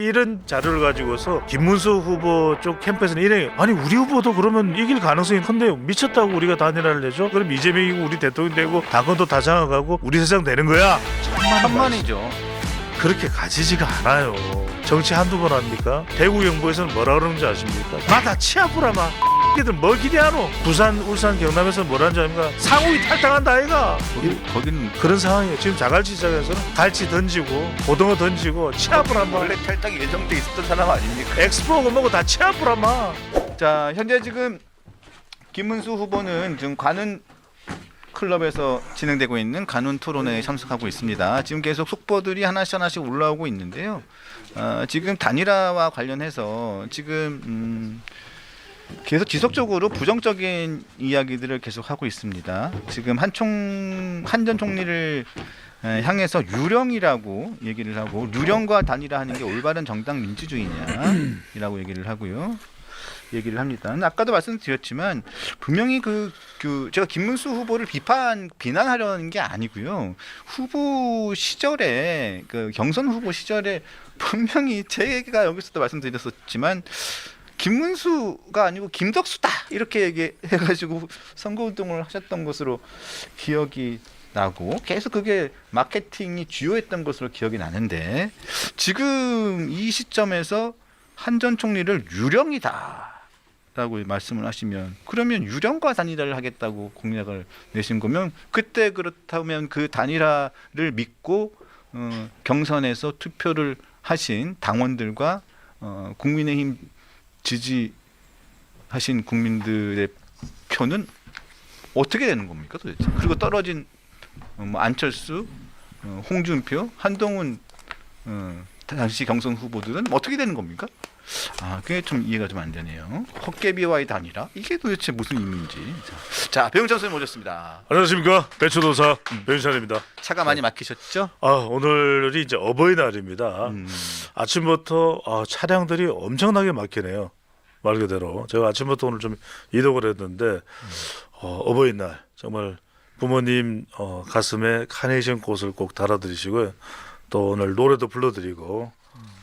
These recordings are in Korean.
이런 자료를 가지고서 김문수 후보 쪽 캠프에서는 이래, 아니 우리 후보도 그러면 이길 가능성이 큰데요, 미쳤다고 우리가 단일화를 내죠? 그럼 이재명이고 우리 대통령 되고 당권도 다 장악하고 우리 세상 되는 거야? 천만이죠. 그렇게 가지지가 않아요. 정치 한두 번 합니까? 대구 영부에서는 뭐라 그러는지 아십니까? 다 치아부라마 이들 뭐 기대하노? 부산, 울산, 경남에서는 뭐라는지 아닙니까? 상욱이 탈당한다 아이가. 거기는 그런 상황이에요. 지금 자갈치 시장에서는 갈치 던지고 고등어 던지고 치아부라마. 원래 탈당이 예정돼 있었던 사람 아닙니까? 엑스포고 뭐고 다 치아부라마. 자, 현재 지금 김문수 후보는 지금 관훈 클럽에서 진행되고 있는 관훈 토론회에 참석하고 있습니다. 지금 계속 속보들이 하나씩 올라오고 있는데요. 지금 단일화와 관련해서 지금 계속 지속적으로 부정적인 이야기들을 계속 하고 있습니다. 지금 한 전 총리를 향해서 유령이라고 얘기를 하고, 유령과 단일화하는 게 올바른 정당 민주주의냐라고 얘기를 합니다. 아까도 말씀드렸지만 분명히 제가 김문수 후보를 비난하려는 게 아니고요. 후보 시절에 경선 후보 시절에 분명히 제가 여기서도 말씀드렸었지만 김문수가 아니고 김덕수다 이렇게 얘기해가지고 선거운동을 하셨던 것으로 기억이 나고, 계속 그게 마케팅이 주요했던 것으로 기억이 나는데, 지금 이 시점에서 한 전 총리를 유령이다 라고 말씀을 하시면, 그러면 유령과 단일화를 하겠다고 공약을 내신 거면, 그때 그렇다면 그 단일화를 믿고 경선에서 투표를 하신 당원들과 국민의힘 지지하신 국민들의 표는 어떻게 되는 겁니까 도대체? 그리고 떨어진 안철수, 홍준표, 한동훈 당시 경선 후보들은 어떻게 되는 겁니까? 그게 좀 이해가 좀 안 되네요. 헛개비와의 단일화, 이게 도대체 무슨 의미인지. 자, 배용찬 선생님 모셨습니다. 안녕하십니까, 배추도사 배윤찬입니다. 차가 많이 막히셨죠? 오늘이 이제 어버이날입니다. 아침부터 차량들이 엄청나게 막히네요. 말 그대로 제가 아침부터 오늘 좀 이동을 했는데 어버이날 정말 부모님 가슴에 카네이션 꽃을 꼭 달아드리시고요. 또 오늘 노래도 불러드리고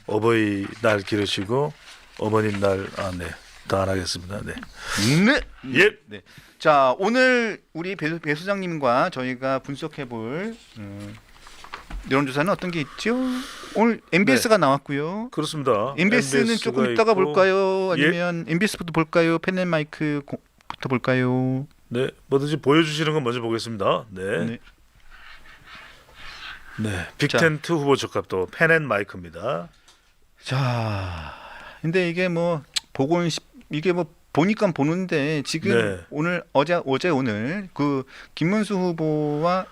어버이날 기르시고 어머님 날 더 안 하겠습니다. 네. 예. 네. 자, 오늘 우리 배 소장님과 저희가 분석해볼 여론조사는 어떤 게 있죠? 오늘 MBS가 나왔고요. 그렇습니다. MBS는 조금 이따가 있고, 볼까요? 아니면 MBS부터 볼까요? 펜앤마이크부터 볼까요? 네, 뭐든지 보여주시는 건 먼저 보겠습니다. 네. 네. 빅텐트 후보 적합도 펜앤마이크입니다. 자, 근데 이게 이게 보니까 보는데 지금 오늘 어제 오늘 김문수 후보가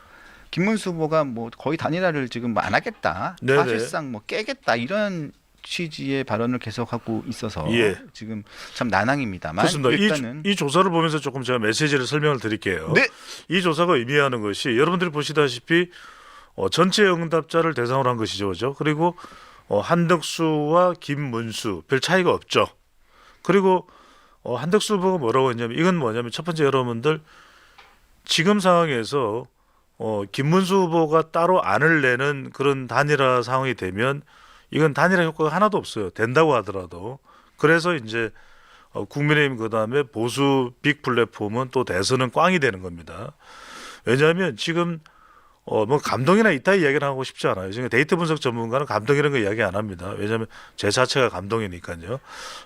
거의 단일화를 지금 안 하겠다. 네네. 사실상 깨겠다 이런 취지의 발언을 계속하고 있어서 지금 참 난항입니다만, 그렇습니다. 일단은 이 조사를 보면서 조금 제가 메시지를 설명을 드릴게요. 네. 이 조사가 의미하는 것이 여러분들이 보시다시피 전체 응답자를 대상으로 한 것이죠, 그죠? 그리고 한덕수와 김문수 별 차이가 없죠. 그리고 한덕수 후보가 뭐라고 했냐면, 이건 뭐냐면 첫 번째, 여러분들 지금 상황에서 김문수 후보가 따로 안을 내는 그런 단일화 상황이 되면 이건 단일화 효과가 하나도 없어요. 된다고 하더라도. 그래서 이제 국민의힘 그다음에 보수 빅 플랫폼은 또 대선은 꽝이 되는 겁니다. 왜냐하면 지금 감동이나 이따위 이야기를 하고 싶지 않아요. 지금 데이터 분석 전문가는 감동 이런 거 이야기 안 합니다. 왜냐하면 제 자체가 감동이니까요.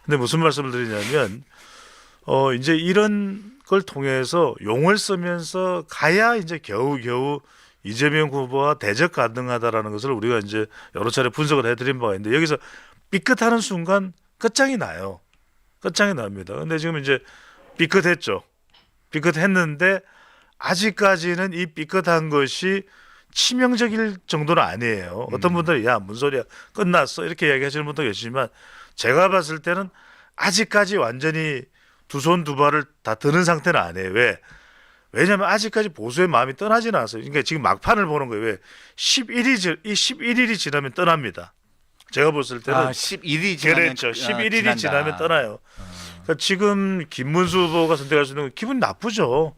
근데 무슨 말씀을 드리냐면 이제 이런 걸 통해서 용을 쓰면서 가야 이제 겨우겨우 이재명 후보와 대적 가능하다라는 것을 우리가 이제 여러 차례 분석을 해드린 바가 있는데, 여기서 삐끗하는 순간 끝장이 나요. 끝장이 납니다. 근데 지금 이제 삐끗했죠. 삐끗했는데 아직까지는 이 삐끗한 것이 치명적일 정도는 아니에요. 어떤 분들이 야, 뭔 소리야, 끝났어 이렇게 이야기하시는 분도 계시지만, 제가 봤을 때는 아직까지 완전히 두 손 두 발을 다 드는 상태는 아니에요. 왜냐하면 아직까지 보수의 마음이 떠나지는 않았어요. 그러니까 지금 막판을 보는 거예요. 11일이 지나면 떠납니다. 제가 봤을 때는 11일이 지나면 그랬죠. 11일이 지나면 떠나요. 그러니까 지금 김문수 후보가 선택할 수 있는 건 기분 나쁘죠.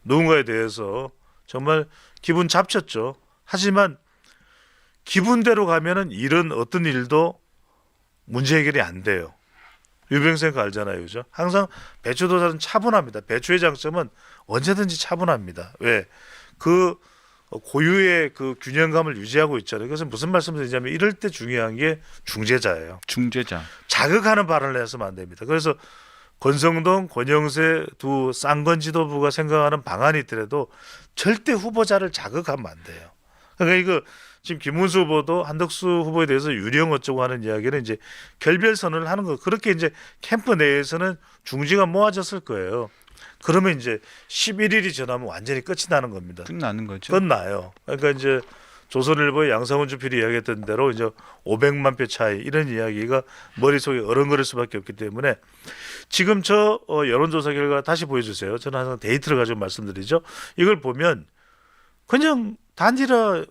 누군가에 대해서 정말 기분 잡쳤죠. 하지만 기분대로 가면은 이런 어떤 일도 문제 해결이 안 돼요. 유병생 거 알잖아요, 그죠? 항상 배추도사는 차분합니다. 배추의 장점은 언제든지 차분합니다. 왜? 그 고유의 그 균형감을 유지하고 있잖아요. 그래서 무슨 말씀드리냐면 이럴 때 중요한 게 중재자예요. 중재자. 자극하는 발언을 해서는 안 됩니다. 그래서 권성동, 권영세 두 쌍권 지도부가 생각하는 방안이 있더라도 절대 후보자를 자극하면 안 돼요. 그러니까 이거 지금 김문수 후보도 한덕수 후보에 대해서 유령 어쩌고 하는 이야기는 이제 결별 선언을 하는 거. 그렇게 이제 캠프 내에서는 중지가 모아졌을 거예요. 그러면 이제 11일이 지나면 완전히 끝이 나는 겁니다. 끝나는 거죠. 끝나요. 그러니까 이제 조선일보의 양상훈 주필이 이야기했던 대로 이제 500만 표 차이 이런 이야기가 머릿속에 어른거릴 수밖에 없기 때문에 지금 저 여론조사 결과 다시 보여주세요. 저는 항상 데이터를 가지고 말씀드리죠. 이걸 보면 그냥 단지라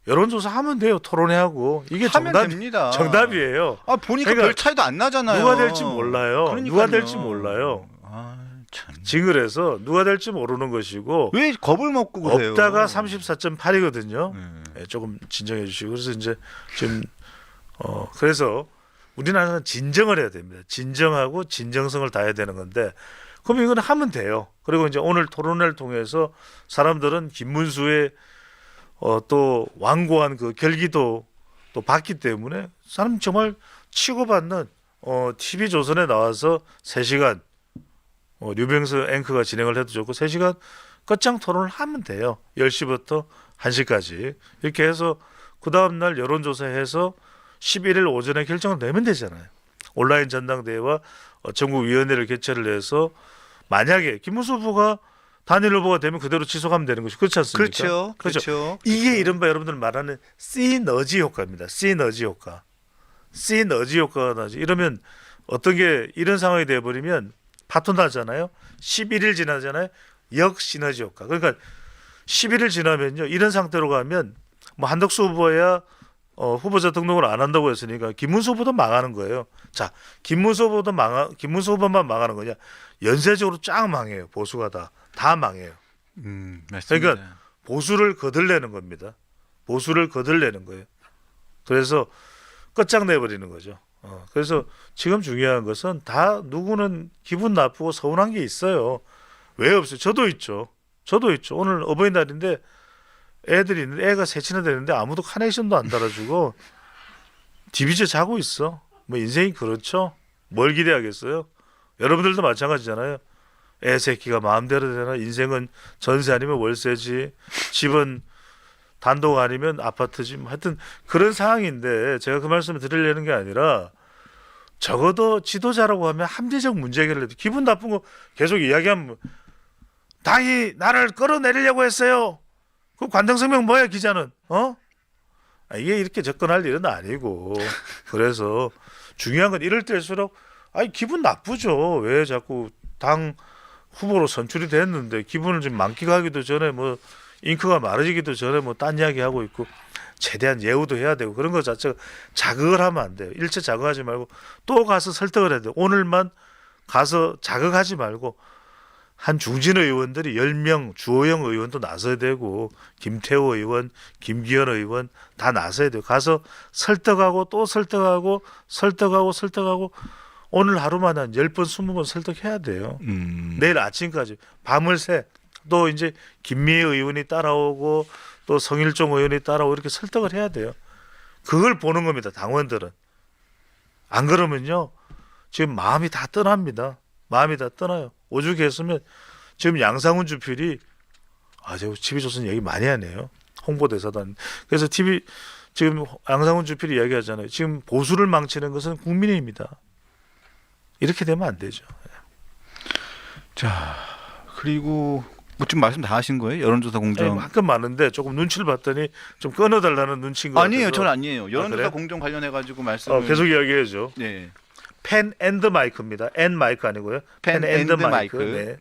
여론조사 하면 돼요. 토론회하고 이게 하면 됩니다. 정답이에요. 아 보니까 그러니까 별 차이도 안 나잖아요. 누가 될지 몰라요. 그러니까요. 누가 될지 몰라요. 아, 참. 징그래서 누가 될지 모르는 것이고 왜 겁을 먹고 그래요? 없다가 34.8이거든요. 네. 조금 진정해 주시고 그래서 이제 지금 그래서 우리나라는 진정을 해야 됩니다. 진정하고 진정성을 다해야 되는 건데 그럼 이건 하면 돼요. 그리고 이제 오늘 토론회를 통해서 사람들은 김문수의 또 완고한 그 결기도 또 봤기 때문에 사람 정말 치고받는 TV 조선에 나와서 3시간 류병수 앵커가 진행을 해도 좋고 3시간 끝장 토론을 하면 돼요. 10시부터 1시까지 이렇게 해서 그 다음 날 여론조사해서 11일 오전에 결정을 내면 되잖아요. 온라인 전당대회와 전국위원회를 개최를 해서 만약에 김문수 후보가 단일 후보가 되면 그대로 지속하면 되는 것이 그렇지 않습니까? 그렇죠. 그렇죠. 이게 이른바 여러분들 말하는 시너지 효과입니다. 시너지 효과. 시너지 효과가 나지. 이러면 어떤 게 이런 상황이 돼버리면 파토 나잖아요. 11일 지나잖아요. 역시너지 효과. 그러니까 11일 지나면요. 이런 상태로 가면 뭐 한덕수 후보야 후보자 등록을 안 한다고 했으니까 김문수 후보도 망하는 거예요. 자, 김문수 후보만 망하는 거냐? 연쇄적으로 쫙 망해요. 보수가 다 망해요. 맞습니다. 그러니까 보수를 거들내는 겁니다. 보수를 거들내는 거예요. 그래서 끝장내버리는 거죠. 그래서 지금 중요한 것은 다 누구는 기분 나쁘고 서운한 게 있어요. 왜 없어요? 저도 있죠. 오늘 어버이날인데 애들이 있는데 애가 셋이나 되는데 아무도 카네이션도 안 달아주고 디비저 자고 있어. 뭐 인생이 그렇죠. 뭘 기대하겠어요? 여러분들도 마찬가지잖아요. 애 새끼가 마음대로 되나? 인생은 전세 아니면 월세지. 집은 단독 아니면 아파트지. 뭐 하여튼 그런 상황인데 제가 그 말씀을 드리려는 게 아니라 적어도 지도자라고 하면 합리적 문제 해결을 해도 기분 나쁜 거 계속 이야기하면 당이 나를 끌어내리려고 했어요. 그 관등성명 뭐야 기자는? 이게 이렇게 접근할 일은 아니고 그래서 중요한 건 이럴 때일수록 기분 나쁘죠. 왜 자꾸 당 후보로 선출이 됐는데 기분을 좀 만끽하기도 전에 뭐 잉크가 마르지기도 전에 뭐 딴 이야기 하고 있고 최대한 예우도 해야 되고 그런 거 자체가 자극을 하면 안 돼요. 일체 자극하지 말고 또 가서 설득을 해야 돼요. 오늘만 가서 자극하지 말고 한 중진 의원들이 10명 주호영 의원도 나서야 되고 김태호 의원, 김기현 의원 다 나서야 돼요. 가서 설득하고 또 설득하고 오늘 하루만 한 10번 20번 설득해야 돼요. 내일 아침까지 밤을 새. 또 이제 김미애 의원이 따라오고 또 성일종 의원이 따라오고 이렇게 설득을 해야 돼요. 그걸 보는 겁니다. 당원들은. 안 그러면요. 지금 마음이 다 떠납니다. 마음이 다 떠나요. 오죽했으면 지금 양상훈 주필이 제가 TV조선 얘기 많이 하네요. 홍보대사도 안. 그래서 지금 양상훈 주필이 이야기하잖아요. 지금 보수를 망치는 것은 국민의힘이다. 이렇게 되면 안 되죠. 자, 그리고 뭐 지금 말씀 다 하신 거예요? 여론조사 공정. 한건 많은데 조금 눈치를 봤더니 좀 끊어달라는 눈치인 것 같아서. 아니에요, 저는 아니에요. 여론조사 그래? 공정 관련해 가지고 말씀. 계속 이야기해줘. 네. 펜 앤드 마이크입니다. 앤 마이크 아니고요. 펜 앤드 마이크. 네.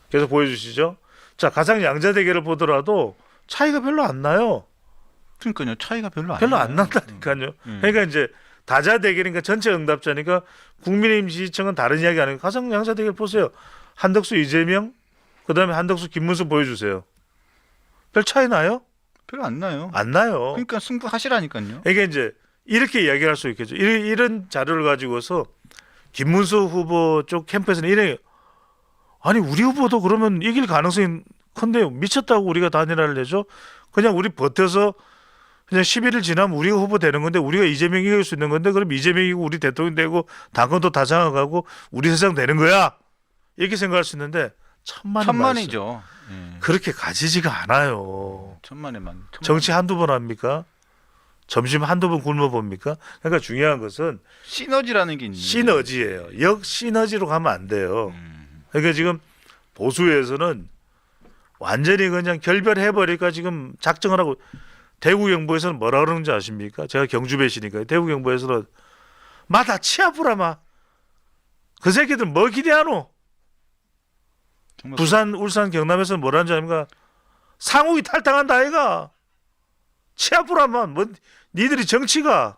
계속 보여주시죠. 자, 가장 양자 대결을 보더라도 차이가 별로 안 나요. 그러니까요, 차이가 별로 안 난다니까요. 그러니까 이제 다자 대결이니까 전체 응답자니까 국민의힘 지지층은 다른 이야기 아니고 가장 양자 대결 보세요. 한덕수 이재명, 그다음에 한덕수 김문수 보여주세요. 별 차이 나요? 별로 안 나요. 안 나요. 그러니까 승부하시라니까요. 이게 이제 이렇게 이야기할 수 있겠죠. 이런 자료를 가지고서 김문수 후보 쪽 캠프에서는 이래 아니 우리 후보도 그러면 이길 가능성이 큰데 미쳤다고 우리가 단일화를 내죠. 그냥 우리 버텨서 그냥 11일 지나면 우리가 후보 되는 건데 우리가 이재명이 이길 수 있는 건데 그럼 이재명이고 우리 대통령 되고 당권도 다 장악하고 우리 세상 되는 거야. 이렇게 생각할 수 있는데 천만이죠. 예. 그렇게 가지지가 않아요. 천만에만. 정치 한두 번 합니까? 점심 한두 번 굶어 봅니까? 그러니까 중요한 것은 시너지라는 게 있는. 시너지예요. 역시너지로 가면 안 돼요. 그러니까 지금 보수에서는 완전히 그냥 결별해버릴까 지금 작정을 하고 대구 경북에서는 뭐라 그러는지 아십니까? 제가 경주배시니까 대구 경북에서는 마다 치아프라마 그 새끼들 뭐 기대하노? 정말 부산, 울산, 경남에서는 뭐라는 줄 아닙니까? 상욱이 탈당한다 아이가 치아프라마 뭐 니들이 정치가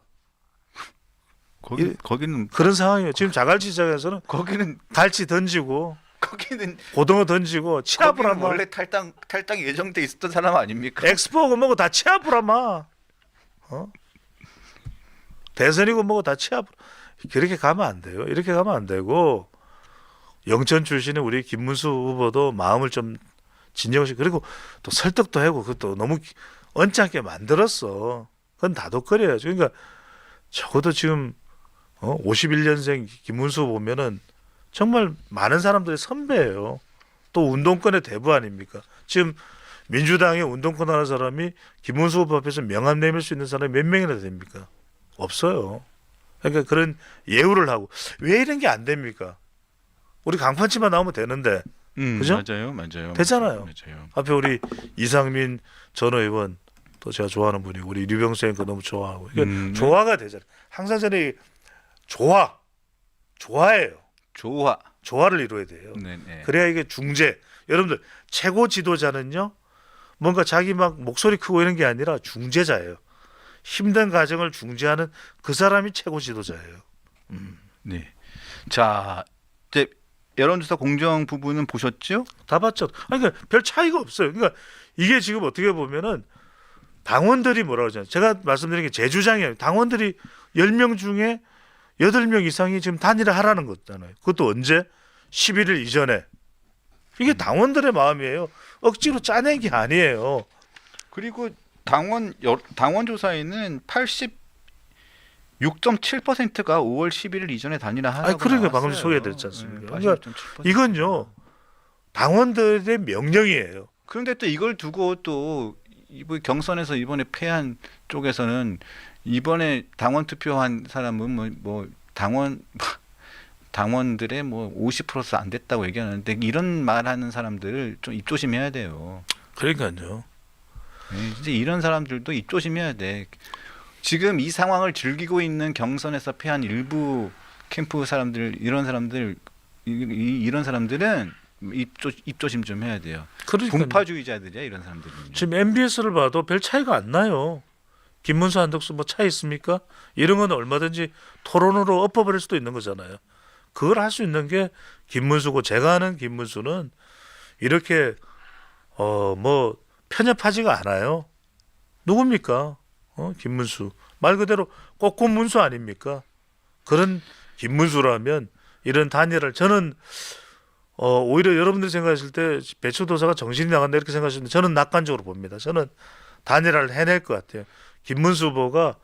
거기는 그런 상황이에요. 지금 자갈치 시장에서는 거기는 갈치 던지고 거기는 고등어 던지고 치아프라마 원래 탈당 예정돼 있었던 사람 아닙니까? 엑스포고 뭐고 다 치아프라마 대선이고 뭐고 다 치아프 그렇게 가면 안 돼요. 이렇게 가면 안 되고 영천 출신의 우리 김문수 후보도 마음을 좀 진정시 그리고 또 설득도 하고 그것도 너무 언짢게 만들었어. 그건 다독거려야죠. 그러니까 적어도 지금 51년생 김문수 보면은 정말 많은 사람들의 선배예요. 또 운동권의 대부 아닙니까? 지금 민주당의 운동권 하는 사람이 김문수 후보 앞에서 명함 내밀 수 있는 사람이 몇 명이나 됩니까? 없어요. 그러니까 그런 예우를 하고 왜 이런 게 안 됩니까? 우리 강판치만 나오면 되는데 그죠? 맞아요. 되잖아요. 맞아요. 앞에 우리 이상민 전 의원 또 제가 좋아하는 분이고 우리 류병수 앵커 너무 좋아하고 이게 조화가 되잖아요. 항상 전에 조화예요. 조화를 이루어야 돼요. 네. 그래야 이게 중재. 여러분들 최고 지도자는요. 뭔가 자기 막 목소리 크고 이런 게 아니라 중재자예요. 힘든 가정을 중재하는 그 사람이 최고 지도자예요. 네. 자, 이제 여론조사 공정 부분은 보셨죠? 다 봤죠. 그러니까 별 차이가 없어요. 그러니까 이게 지금 어떻게 보면은 당원들이 뭐라고 하잖아요. 제가 말씀드린 게 제 주장이에요. 당원들이 10명 중에 8명 이상이 지금 단일화 하라는 거잖아요. 그것도 언제? 11일 이전에. 이게 당원들의 마음이에요. 억지로 짜낸 게 아니에요. 그리고 당원 조사에는 86.7%가 5월 11일 이전에 단일화 하라고 아니 그러니까 나왔어요. 방금 소개해드렸지 않습니까? 네, 그러니까 86.7%. 이건요. 당원들의 명령이에요. 그런데 또 이걸 두고 또 이번 경선에서 이번에 패한 쪽에서는 이번에 당원 투표한 사람은 뭐 당원들의 뭐 50%도 안 됐다고 얘기하는데 이런 말하는 사람들을 좀 입조심해야 돼요. 그러니까요. 네, 진짜 이런 사람들도 입조심해야 돼. 지금 이 상황을 즐기고 있는 경선에서 패한 일부 캠프 사람들 이런 사람들은 입조심 좀 해야 돼요. 그러니까요. 분파주의자들이야 이런 사람들은. 지금 MBS를 봐도 별 차이가 안 나요. 김문수 한덕수 뭐 차이 있습니까? 이런 건 얼마든지 토론으로 엎어버릴 수도 있는 거잖아요. 그걸 할 수 있는 게 김문수고 제가 아는 김문수는 이렇게 뭐 편협하지가 않아요. 누굽니까? 김문수 말 그대로 꽃꽃문수 아닙니까? 그런 김문수라면 이런 단일화를 저는 오히려 여러분들이 생각하실 때 배추도사가 정신이 나간다 이렇게 생각하시는데 저는 낙관적으로 봅니다. 저는 단일화를 해낼 것 같아요. 김문수 후보가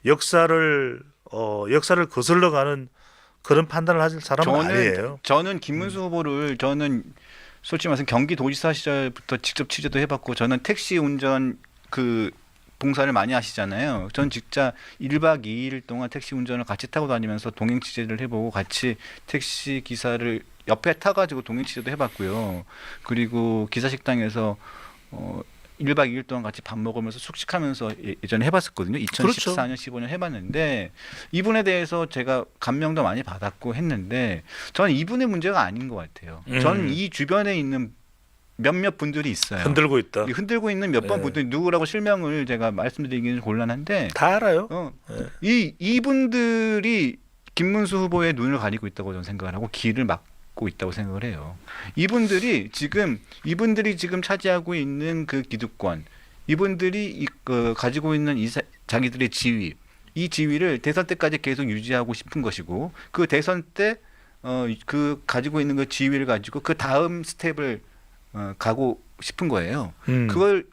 역사를 거슬러가는 그런 판단을 하실 사람은 아니에요. 저는 김문수 후보를 저는 솔직히 말해서 경기도지사 시절부터 직접 취재도 해봤고 저는 택시 운전 그 봉사를 많이 하시잖아요. 전 진짜 1박 2일 동안 택시 운전을 같이 타고 다니면서 동행 취재를 해보고 같이 택시 기사를 옆에 타가지고 동행 취재도 해봤고요. 그리고 기사 식당에서 1박 2일 동안 같이 밥 먹으면서 숙식하면서 예전에 해봤었거든요. 2014년, 그렇죠. 15년 해봤는데 이분에 대해서 제가 감명도 많이 받았고 했는데 저는 이분의 문제가 아닌 것 같아요. 저는 이 주변에 있는 몇몇 분들이 있어요. 흔들고 있다. 흔들고 있는 몇 번 분들이 누구라고 실명을 제가 말씀드리기는 곤란한데 다 알아요. 이분들이 김문수 후보의 눈을 가리고 있다고 저는 생각을 하고 길을 막고 있다고 생각을 해요. 이분들이 지금 차지하고 있는 그 기득권, 이분들이 가지고 있는 자기들의 지위, 이 지위를 대선 때까지 계속 유지하고 싶은 것이고 그 대선 때 그 가지고 있는 그 지위를 가지고 그 다음 스텝을 가고 싶은 거예요.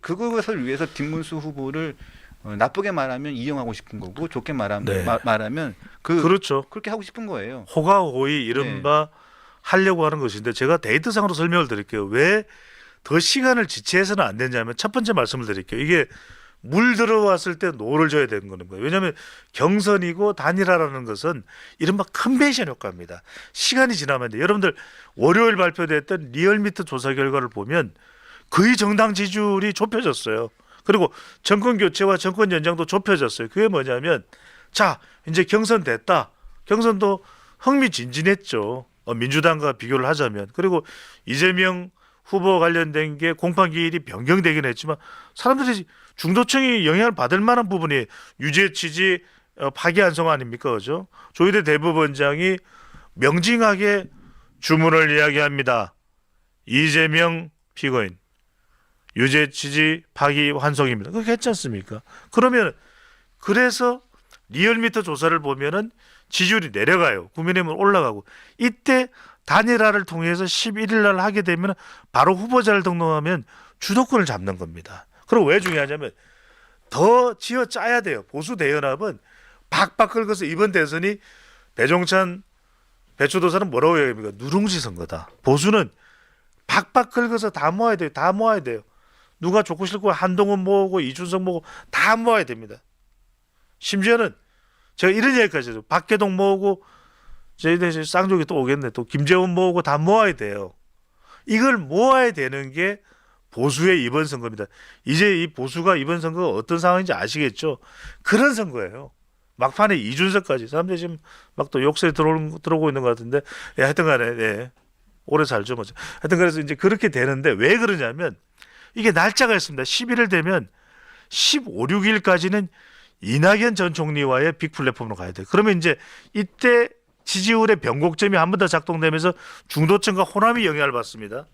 그것을 위해서 김문수 후보를 나쁘게 말하면 이용하고 싶은 거고 좋게 말하면 네. 말하면 그렇죠. 그렇게 하고 싶은 거예요. 호가호의 이른바 하려고 하는 것인데 제가 데이터상으로 설명을 드릴게요. 왜 더 시간을 지체해서는 안 되냐면 첫 번째 말씀을 드릴게요. 이게 물 들어왔을 때 노를 져야 되는 거는 거예요. 왜냐하면 경선이고 단일화라는 것은 이른바 컨벤션 효과입니다. 시간이 지나면 돼. 여러분들 월요일 발표됐던 리얼미터 조사 결과를 보면 거의 정당 지지율이 좁혀졌어요. 그리고 정권 교체와 정권 연장도 좁혀졌어요. 그게 뭐냐면 자 이제 경선 됐다. 경선도 흥미진진했죠. 민주당과 비교를 하자면. 그리고 이재명 후보 관련된 게 공판 기일이 변경되긴 했지만 사람들이 중도층이 영향을 받을 만한 부분이 유죄 취지 파기환송 아닙니까? 그죠? 조희대 대법원장이 명징하게 주문을 이야기합니다. 이재명 피고인 유죄 취지 파기환송입니다. 그렇게 했지 않습니까? 그러면 그래서 리얼미터 조사를 보면은 지지율이 내려가요. 국민의힘은 올라가고 이때 단일화를 통해서 11일 날 하게 되면 바로 후보자를 등록하면 주도권을 잡는 겁니다. 그리고 왜 중요하냐면 더 지어 짜야 돼요. 보수 대연합은 박박 긁어서 이번 대선이 배종찬 배추도사는 뭐라고 얘기합니까? 누룽지 선거다. 보수는 박박 긁어서 다 모아야 돼요. 다 모아야 돼요. 누가 좋고 싫고 한동훈 모으고 이준석 모으고 다 모아야 됩니다. 심지어는 제가 이런 얘기까지 해요. 박계동 모으고 저희들 쌍둥이 또 오겠네. 또 김재원 모으고 다 모아야 돼요. 이걸 모아야 되는 게 보수의 이번 선거입니다. 이제 이 보수가 이번 선거가 어떤 상황인지 아시겠죠? 그런 선거예요. 막판에 이준석까지 사람들이 지금 막 또 욕설이 들어오고 있는 것 같은데 하여튼 간에 오래 살죠. 뭐. 하여튼 그래서 이제 그렇게 되는데 왜 그러냐면 이게 날짜가 있습니다. 11일 되면 15, 16일까지는 이낙연 전 총리와의 빅 플랫폼으로 가야 돼요. 그러면 이제 이때 지지율의 변곡점이 한 번 더 작동되면서 중도층과 호남이 영향을 받습니다.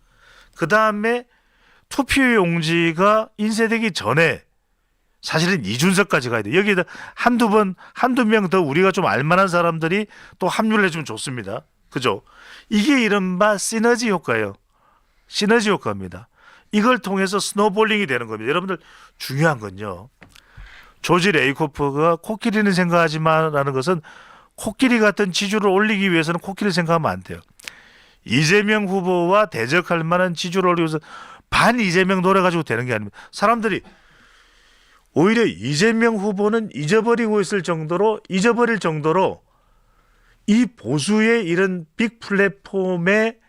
그 다음에 투표용지가 인쇄되기 전에 사실은 이준석까지 가야 돼요. 여기다 한두 명 더 우리가 좀 알만한 사람들이 또 합류를 해주면 좋습니다. 그죠? 이게 이른바 시너지 효과예요. 시너지 효과입니다. 이걸 통해서 스노볼링이 되는 겁니다. 여러분들 중요한 건요. 조지 레이코프가 코끼리는 생각하지 마라는 것은 코끼리 같은 지지율을 올리기 위해서는 코끼리 생각하면 안 돼요. 이재명 후보와 대적할 만한 지지율을 올리기 위해서 반 이재명 노래 가지고 되는 게 아닙니다. 사람들이 오히려 이재명 후보는 잊어버릴 정도로 이 보수의 이런 빅 플랫폼의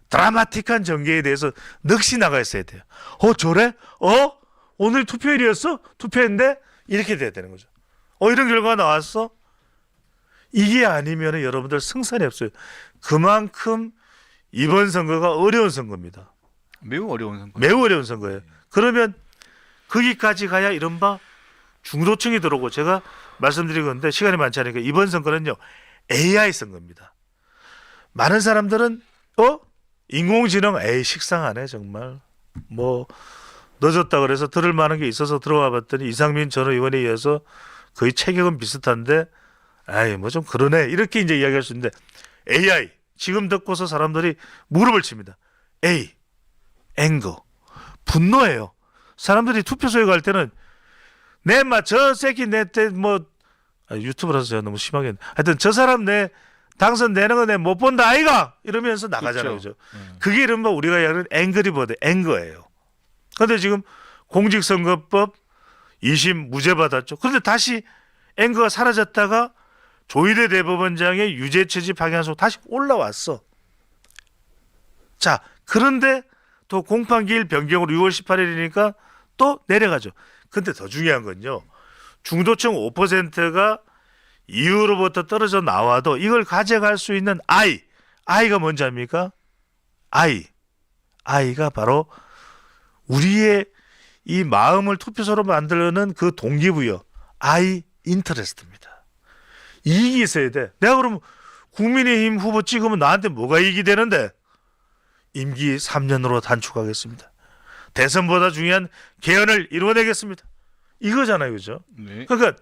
드라마틱한 전개에 대해서 넋이 나가 있어야 돼요. 저래? 오늘 투표일이었어? 투표했는데? 이렇게 돼야 되는 거죠. 이런 결과가 나왔어? 이게 아니면 여러분들 승산이 없어요. 그만큼 이번 선거가 어려운 선거입니다. 매우 어려운 선거. 매우 어려운 선거예요. 그러면 거기까지 가야 이른바 중도층이 들어오고 제가 말씀드린 건데 시간이 많지 않으니까 이번 선거는요. AI 선거입니다. 많은 사람들은 인공지능 식상하네 정말. 뭐 늦었다 그래서 들을 만한 게 있어서 들어와 봤더니 이상민 전 의원에 의해서 거의 체격은 비슷한데 뭐 좀 그러네 이렇게 이제 이야기할 수 있는데 AI 지금 듣고서 사람들이 무릎을 칩니다. 앵거 분노해요. 사람들이 투표소에 갈 때는 저 새끼 내 때 유튜브라서 제가 너무 심하게 했는데 하여튼 저 사람 내 당선되는 거 내 못 본다 아이가 이러면서 나가잖아요. 그죠? 그게 이른바 우리가 이야기하는 앵그리버드 앵거예요. 그런데 지금 공직선거법 2심 무죄 받았죠. 그런데 다시 앵거가 사라졌다가 조희대 대법원장의 유죄 취지 파기환송 다시 올라왔어. 자, 그런데 또 공판기일 변경으로 6월 18일이니까 또 내려가죠. 근데 더 중요한 건요. 중도층 5%가 이후로부터 떨어져 나와도 이걸 가져갈 수 있는 아이가 뭔지 압니까? 아이가 바로 우리의 이 마음을 투표소로 만들는 그 동기부여 인터레스트입니다. 이익이 있어야 돼. 내가 그러면 국민의힘 후보 찍으면 나한테 뭐가 이익이 되는데 임기 3년으로 단축하겠습니다. 대선보다 중요한 개헌을 이루어내겠습니다. 이거잖아요. 그죠? 네. 그러니까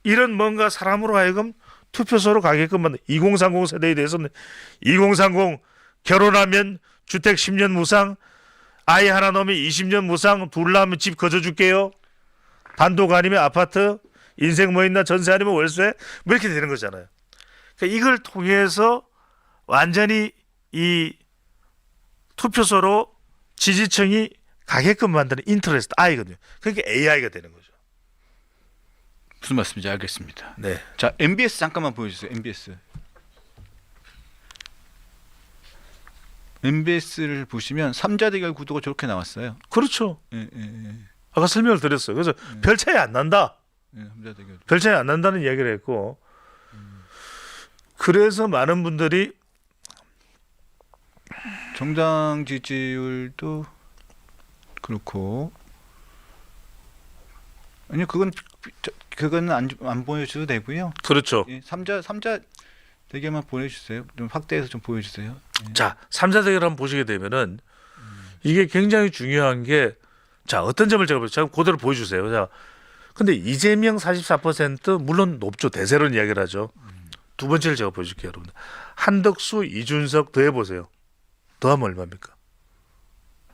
이런 뭔가 사람으로 하여금 투표소로 가게끔 만든 2030 세대에 대해서는 2030 결혼하면 주택 10년 무상, 아이 하나 넣으면 20년 무상, 둘 낳으면 집 거저줄게요. 단독 아니면 아파트, 인생 뭐 있나 전세 아니면 월세 뭐 이렇게 되는 거잖아요. 그러니까 이걸 통해서 완전히 이 투표소로 지지층이 가게끔 만드는 인터레스트 I거든요. 그게 AI가 되는 거죠. 무슨 말씀인지 알겠습니다. 네. 자, MBS 잠깐만 보여주세요. MBS를 보시면 삼자 대결 구도가 저렇게 나왔어요. 그렇죠. 예. 아까 설명을 드렸어요. 그래서 별 차이 안 난다. 예, 삼자 대결. 별 차이 안 난다는 이야기를 했고, 그래서 많은 분들이 정당 지지율도 그렇고, 아니요, 그건 안 보여줘도 되고요. 그렇죠. 예, 삼자 대결만 보내주세요. 좀 확대해서 좀 보여주세요. 예. 자, 3자 대결 한번 보시게 되면은 이게 굉장히 중요한 게, 자, 어떤 점을 제가 그대로 보여주세요. 자, 근데 이재명 44% 물론 높죠. 대세론 이야기를 하죠. 두 번째를 제가 보여줄게요, 여러분. 한덕수, 이준석 더해보세요. 더하면 얼마입니까?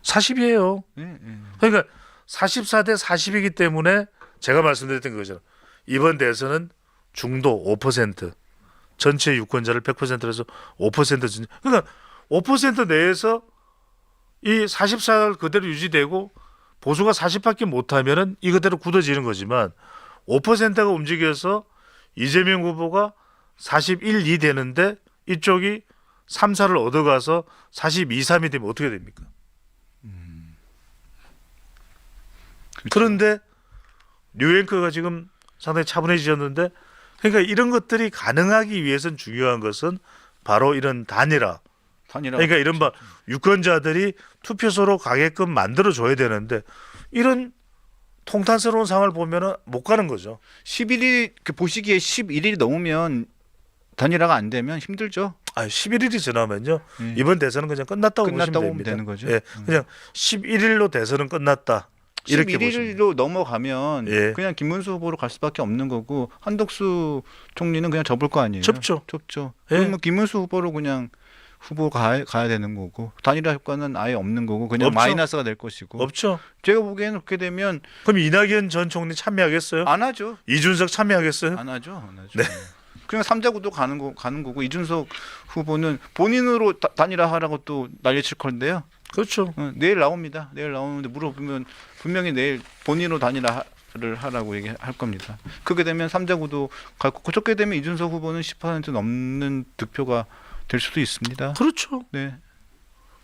40이에요. 예. 그러니까 44대 40이기 때문에 제가 말씀드렸던 거죠. 이번 대선은 중도 5%, 전체 유권자를 100%에서 5% 그러니까 5% 내에서 이 44를 그대로 유지되고 보수가 40밖에 못하면은 이 그대로 굳어지는 거지만 5%가 움직여서 이재명 후보가 41, 2 되는데 이쪽이 3, 4를 얻어가서 42, 3이 되면 어떻게 됩니까? 그렇죠. 그런데 뉴앵커가 지금 상당히 차분해지셨는데, 그러니까 이런 것들이 가능하기 위해서는 중요한 것은 바로 이런 단일화. 그러니까 이른바 유권자들이 투표소로 가게끔 만들어줘야 되는데 이런 통탄스러운 상황을 보면은 못 가는 거죠. 11일 보시기에 11일이 넘으면 단일화가 안 되면 힘들죠. 11일이 지나면요. 예. 이번 대선은 그냥 끝났다고 보시면 보면 됩니다. 되는 거죠. 예, 그냥 11일로 대선은 끝났다. 이렇게 보시면 11일로 넘어가면 예. 그냥 김문수 후보로 갈 수밖에 없는 거고 한덕수 총리는 그냥 접을 거 아니에요. 접죠. 예. 그러면 김문수 후보로 그냥 후보 가야 되는 거고 단일화 효과는 아예 없는 거고 그냥 없죠. 마이너스가 될 것이고. 없죠. 제가 보기에는 그렇게 되면 그럼 이낙연 전 총리 참여하겠어요? 안 하죠. 이준석 참여하겠어요? 안 하죠. 네. 그냥 삼자구도 가는 거고 이준석 후보는 본인으로 단일화하라고 또 난리칠 건데요. 그렇죠. 내일 나옵니다. 내일 나오는데 물어보면 분명히 내일 본인으로 단일화를 하라고 얘기할 겁니다. 그렇게 되면 삼자구도 갈고 그렇게 되면 이준석 후보는 10% 넘는 득표가 될 수도 있습니다. 그렇죠. 네.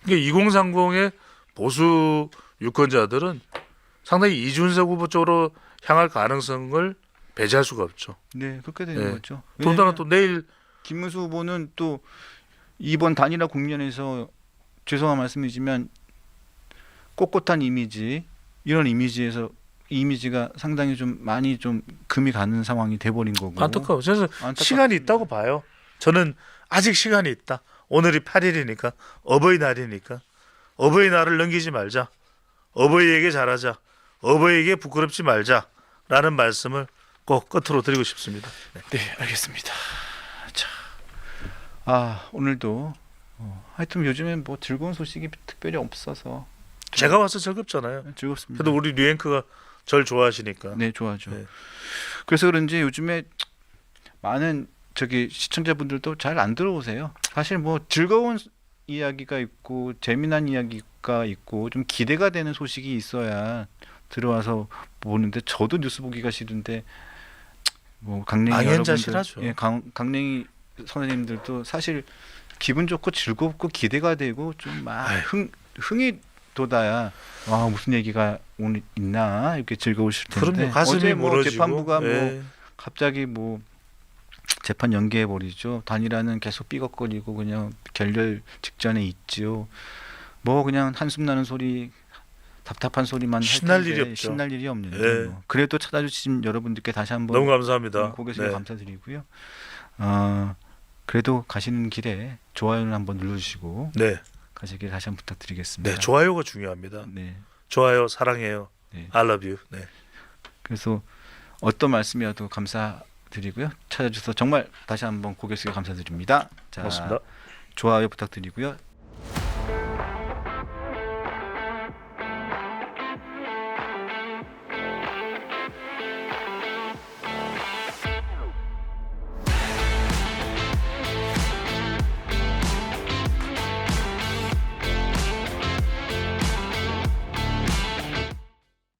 그러니까 2030의 보수 유권자들은 상당히 이준석 후보 쪽으로 향할 가능성을 배제할 수가 없죠. 네, 그렇게 되는 네. 거죠. 더군다나 또 내일 김문수 후보는 또 이번 단일화 국면에서 죄송한 말씀이지만 꼿꼿한 이미지 이런 이미지에서 이 이미지가 상당히 좀 많이 좀 금이 가는 상황이 돼버린 거고 안타까워. 그래서 안타깝습니다. 시간이 있다고 봐요. 저는 아직 시간이 있다. 오늘이 8일이니까 어버이날이니까 어버이날을 넘기지 말자. 어버이에게 잘하자. 어버이에게 부끄럽지 말자라는 말씀을 꼭 끝으로 드리고 싶습니다. 네, 알겠습니다. 자, 오늘도 하여튼 요즘엔 뭐 즐거운 소식이 특별히 없어서 제가 와서 즐겁잖아요. 즐겁습니다. 그래도 우리 류앵커가 절 좋아하시니까. 네, 좋아죠. 네. 그래서 그런지 요즘에 많은 시청자분들도 잘 안 들어오세요. 사실 뭐 즐거운 이야기가 있고 재미난 이야기가 있고 좀 기대가 되는 소식이 있어야 들어와서 보는데 저도 뉴스 보기가 싫은데 뭐 강냉이 망연자실하죠. 여러분들, 강냉이 선생님들도 사실 기분 좋고 즐겁고 기대가 되고 좀 막 흥이 돋아야 무슨 얘기가 오늘 있나 이렇게 즐거우실 텐데 그럼요. 가슴이 어제 뭐 무너지고. 재판부가 예. 뭐 갑자기 뭐 재판 연기해 버리죠. 단일화는 계속 삐걱거리고 그냥 결렬 직전에 있죠. 뭐 그냥 한숨 나는 소리 답답한 소리만 할 신날 텐데 일이 없죠. 신날 일이 없는데 예. 뭐. 그래도 찾아주신 여러분들께 다시 한번 너무 감사합니다. 고개 숙여 네. 감사드리고요. 그래도 가시는 길에 좋아요를 한번 눌러주시고 네. 가시길 다시 한번 부탁드리겠습니다. 네, 좋아요가 중요합니다. 네. 좋아요, 사랑해요. 네. I love you. 네. 그래서 어떤 말씀이어도 감사하고 드리고요. 찾아주셔서 정말 다시 한번 고개 숙여 감사드립니다. 자, 고맙습니다. 좋아요 부탁드리고요.